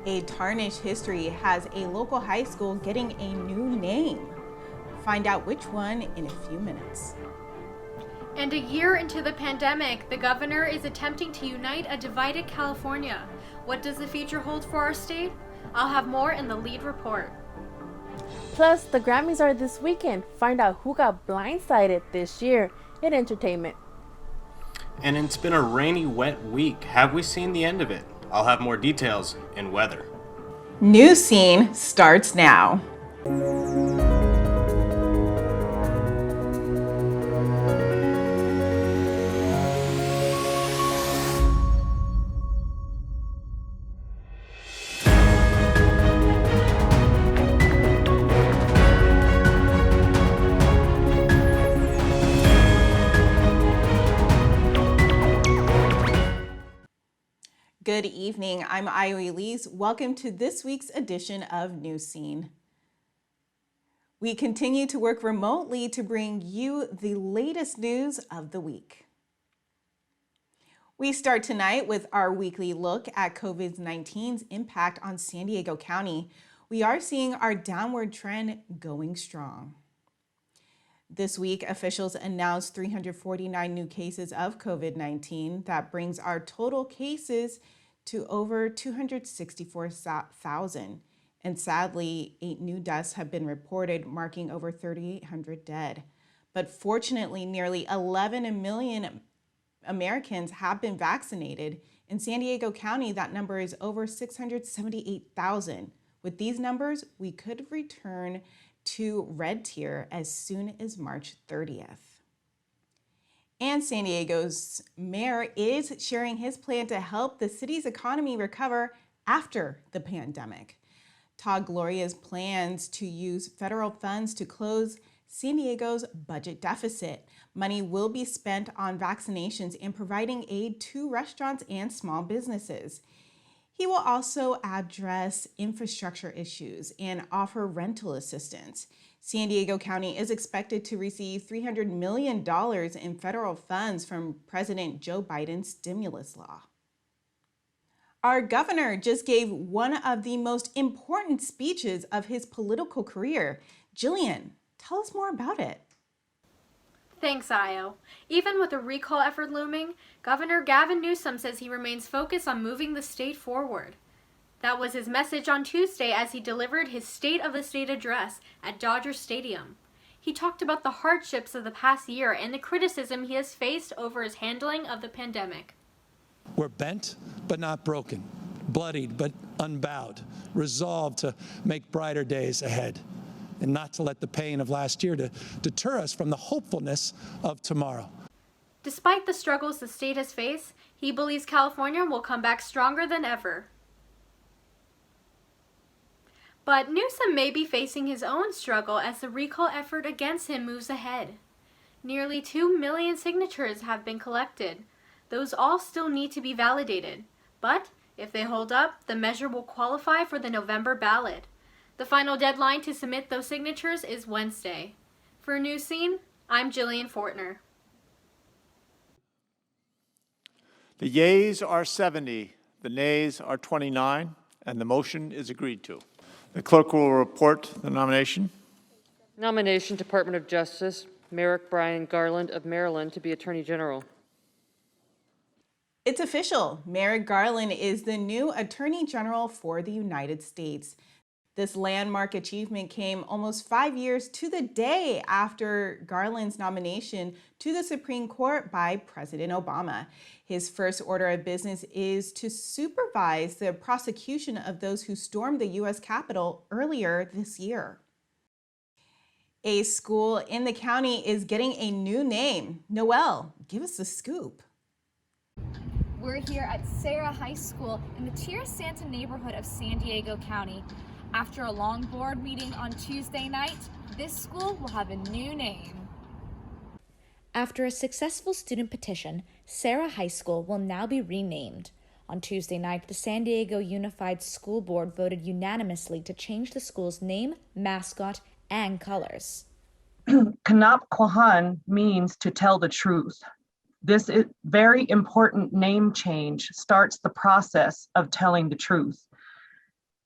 A tarnished history has a local high school getting a new name. Find out which one in a few minutes. And a year into the pandemic, the governor is attempting to unite a divided California. What does the future hold for our state? I'll have more in the lead report. Plus, the Grammys are this weekend. Find out who got blindsided this year in entertainment. And it's been a rainy, wet week. Have we seen the end of it? I'll have more details in weather. Newscene starts now. Good evening, I'm Ayo Elise. Welcome to this week's edition of Newscene. We continue to work remotely to bring you the latest news of the week. We start tonight with our weekly look at COVID-19's impact on San Diego County. We are seeing our downward trend going strong. This week, officials announced 349 new cases of COVID-19. That brings our total cases to over 264,000. And sadly, 8 new deaths have been reported, marking over 3,800 dead. But fortunately, nearly 11 million Americans have been vaccinated. In San Diego County, that number is over 678,000. With these numbers, we could return to red tier as soon as March 30th. And San Diego's mayor is sharing his plan to help the city's economy recover after the pandemic. Todd Gloria's plans to use federal funds to close San Diego's budget deficit. Money will be spent on vaccinations and providing aid to restaurants and small businesses. He will also address infrastructure issues and offer rental assistance. San Diego County is expected to receive $300 million in federal funds from President Joe Biden's stimulus law. Our governor just gave one of the most important speeches of his political career. Jillian, tell us more about it. Thanks, Ayo. Even with the recall effort looming, Governor Gavin Newsom says he remains focused on moving the state forward. That was his message on Tuesday as he delivered his State of the State address at Dodger Stadium. He talked about the hardships of the past year and the criticism he has faced over his handling of the pandemic. We're bent, but not broken, bloodied, but unbowed, resolved to make brighter days ahead, and not to let the pain of last year to deter us from the hopefulness of tomorrow. Despite the struggles the state has faced, he believes California will come back stronger than ever. But Newsom may be facing his own struggle as the recall effort against him moves ahead. Nearly 2 million signatures have been collected. Those all still need to be validated. But if they hold up, the measure will qualify for the November ballot. The final deadline to submit those signatures is Wednesday. For Newscene, I'm Jillian Fortner. The yeas are 70, the nays are 29, and the motion is agreed to. The clerk will report the nomination. Nomination, Department of Justice, Merrick Brian Garland of Maryland to be Attorney General. It's official. Merrick Garland is the new Attorney General for the United States. This landmark achievement came almost 5 years to the day after Garland's nomination to the Supreme Court by President Obama. His first order of business is to supervise the prosecution of those who stormed the U.S. Capitol earlier this year. A school in the county is getting a new name. Noelle, give us the scoop. We're here at Serra High School in the Tierra Santa neighborhood of San Diego County. After a long board meeting on Tuesday night, this school will have a new name. After a successful student petition, Serra High School will now be renamed. On Tuesday night, the San Diego Unified School Board voted unanimously to change the school's name, mascot, and colors. Kanap Kohan means to tell the truth. This very important name change starts the process of telling the truth.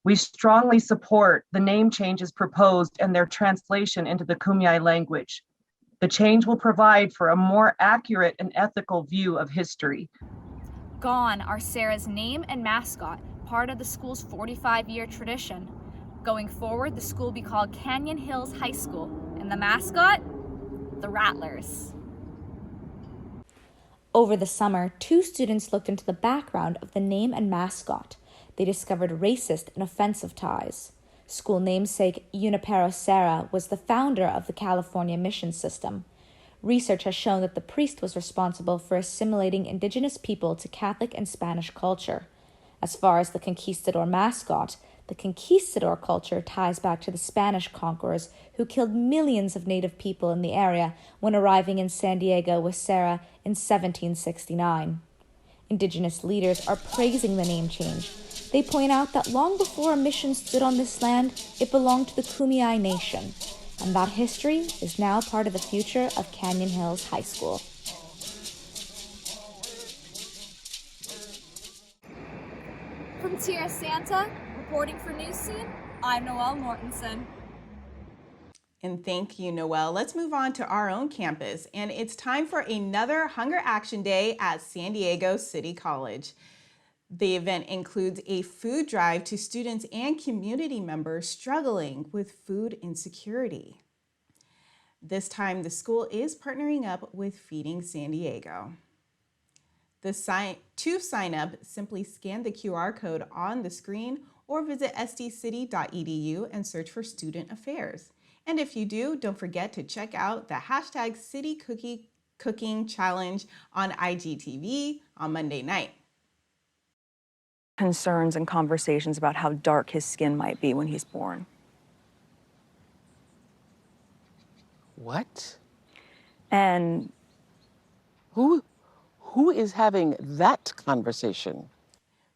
We strongly support the name changes proposed and their translation into the Kumeyaay language. The change will provide for a more accurate and ethical view of history. Gone are Sarah's name and mascot, part of the school's 45-year tradition. Going forward, the school will be called Canyon Hills High School, and the mascot? The Rattlers. Over the summer, 2 students looked into the background of the name and mascot. They discovered racist and offensive ties. School namesake Junipero Serra was the founder of the California mission system. Research has shown that the priest was responsible for assimilating indigenous people to Catholic and Spanish culture. As far as the conquistador mascot, the conquistador culture ties back to the Spanish conquerors who killed millions of native people in the area when arriving in San Diego with Serra in 1769. Indigenous leaders are praising the name change. They point out that long before a mission stood on this land, it belonged to the Kumeyaay Nation, and that history is now part of the future of Canyon Hills High School. From Tierra Santa, reporting for Newscene, I'm Noelle Mortensen. And thank you, Noelle. Let's move on to our own campus. And it's time for another Hunger Action Day at San Diego City College. The event includes a food drive to students and community members struggling with food insecurity. This time, the school is partnering up with Feeding San Diego. To sign up, simply scan the QR code on the screen or visit sdcity.edu and search for Student Affairs. And if you do, don't forget to check out the hashtag City Cooking Challenge on IGTV on Monday night. Concerns and conversations about how dark his skin might be when he's born. What? And who is having that conversation?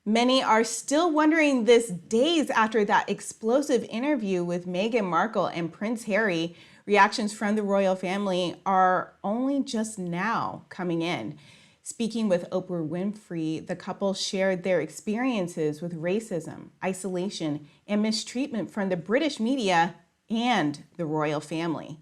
Many are still wondering this days after that explosive interview with Meghan Markle and Prince Harry. Reactions from the royal family are only just now coming in. Speaking with Oprah Winfrey, the couple shared their experiences with racism, isolation, and mistreatment from the British media and the royal family.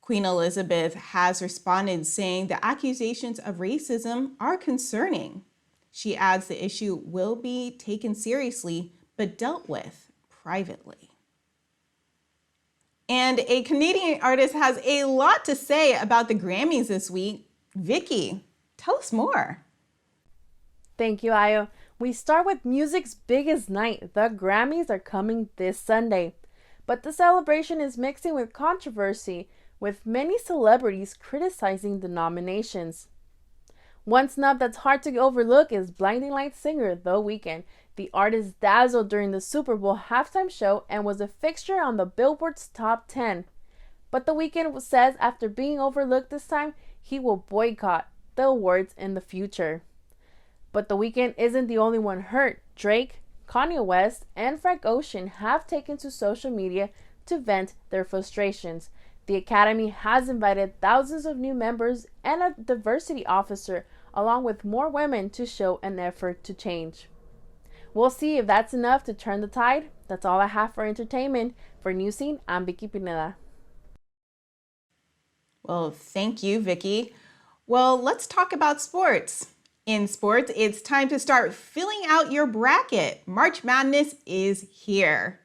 Queen Elizabeth has responded saying the accusations of racism are concerning. She adds the issue will be taken seriously, but dealt with privately. And a Canadian artist has a lot to say about the Grammys this week. Vicky, tell us more. Thank you, Ayo. We start with music's biggest night. The Grammys are coming this Sunday. But the celebration is mixing with controversy, with many celebrities criticizing the nominations. One snub that's hard to overlook is Blinding Lights singer The Weeknd. The artist dazzled during the Super Bowl halftime show and was a fixture on the Billboard's top 10. But The Weeknd says after being overlooked this time, he will boycott the awards in the future. But The Weeknd isn't the only one hurt. Drake, Kanye West, and Frank Ocean have taken to social media to vent their frustrations. The Academy has invited thousands of new members and a diversity officer, along with more women, to show an effort to change. We'll see if that's enough to turn the tide. That's all I have for entertainment. For Newscene, I'm Vicky Pineda. Well, thank you, Vicky. Well, let's talk about sports. In sports, it's time to start filling out your bracket. March Madness is here.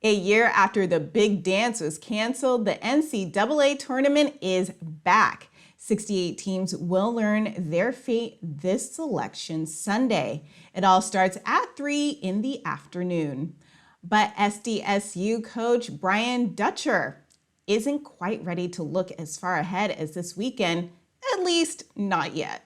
A year after the big dance was canceled, the NCAA tournament is back. 68 teams will learn their fate this selection Sunday. It all starts at 3 in the afternoon. But SDSU coach Brian Dutcher isn't quite ready to look as far ahead as this weekend, at least not yet.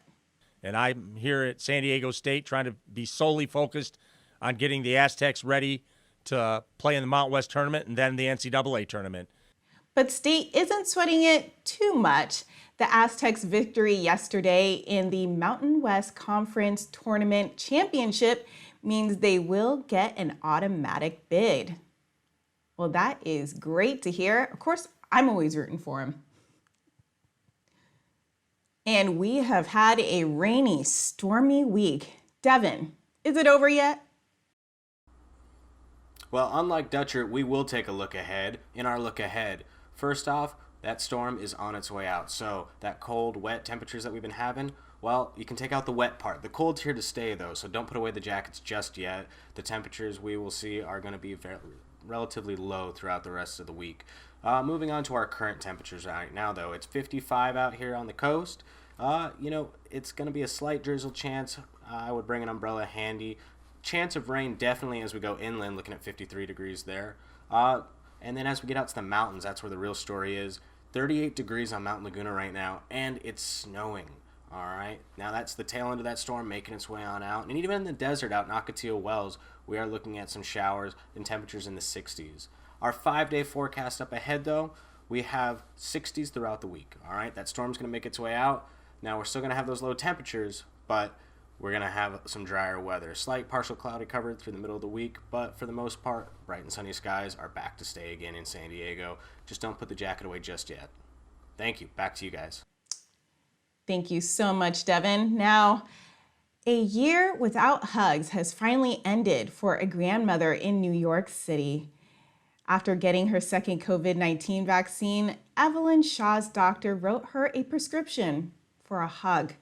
And I'm here at San Diego State trying to be solely focused on getting the Aztecs ready to play in the Mountain West tournament and then the NCAA tournament. But State isn't sweating it too much. The Aztecs' victory yesterday in the Mountain West Conference Tournament Championship means they will get an automatic bid. Well, that is great to hear. Of course, I'm always rooting for them. And we have had a rainy, stormy week. Devon, is it over yet? Well, unlike Dutcher, we will take a look ahead. In our look ahead, first off, that storm is on its way out. So that cold, wet temperatures that we've been having, well, you can take out the wet part. The cold's here to stay, though, so don't put away the jackets just yet. The temperatures we will see are going to be relatively low throughout the rest of the week. Moving on to our current temperatures right now, though. It's 55 out here on the coast. It's going to be a slight drizzle chance. I would bring an umbrella handy. Chance of rain definitely as we go inland, looking at 53 degrees there. And then as we get out to the mountains, that's where the real story is. 38 degrees on Mount Laguna right now, and it's snowing. All right, now that's the tail end of that storm making its way on out. And even in the desert out in Ocotillo Wells, we are looking at some showers and temperatures in the 60s. Our 5-day forecast up ahead, though, we have 60s throughout the week. All right, that storm's going to make its way out. Now we're still going to have those low temperatures, but we're going to have some drier weather. Slight partial cloudy cover through the middle of the week, but for the most part, bright and sunny skies are back to stay again in San Diego. Just don't put the jacket away just yet. Thank you. Back to you guys. Thank you so much, Devon. Now, a year without hugs has finally ended for a grandmother in New York City. After getting her second COVID-19 vaccine, Evelyn Shaw's doctor wrote her a prescription for a hug.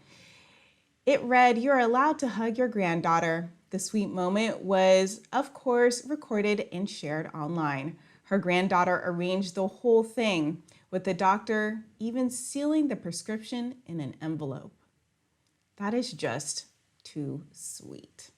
It read, "You're allowed to hug your granddaughter." The sweet moment was, of course, recorded and shared online. Her granddaughter arranged the whole thing, with the doctor even sealing the prescription in an envelope. That is just too sweet.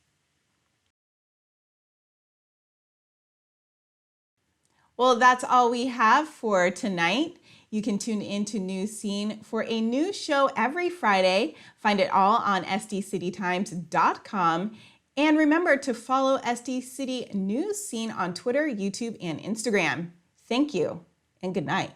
Well, that's all we have for tonight. You can tune in to Newscene for a new show every Friday. Find it all on sdcitytimes.com. And remember to follow SD City Newscene on Twitter, YouTube, and Instagram. Thank you, and good night.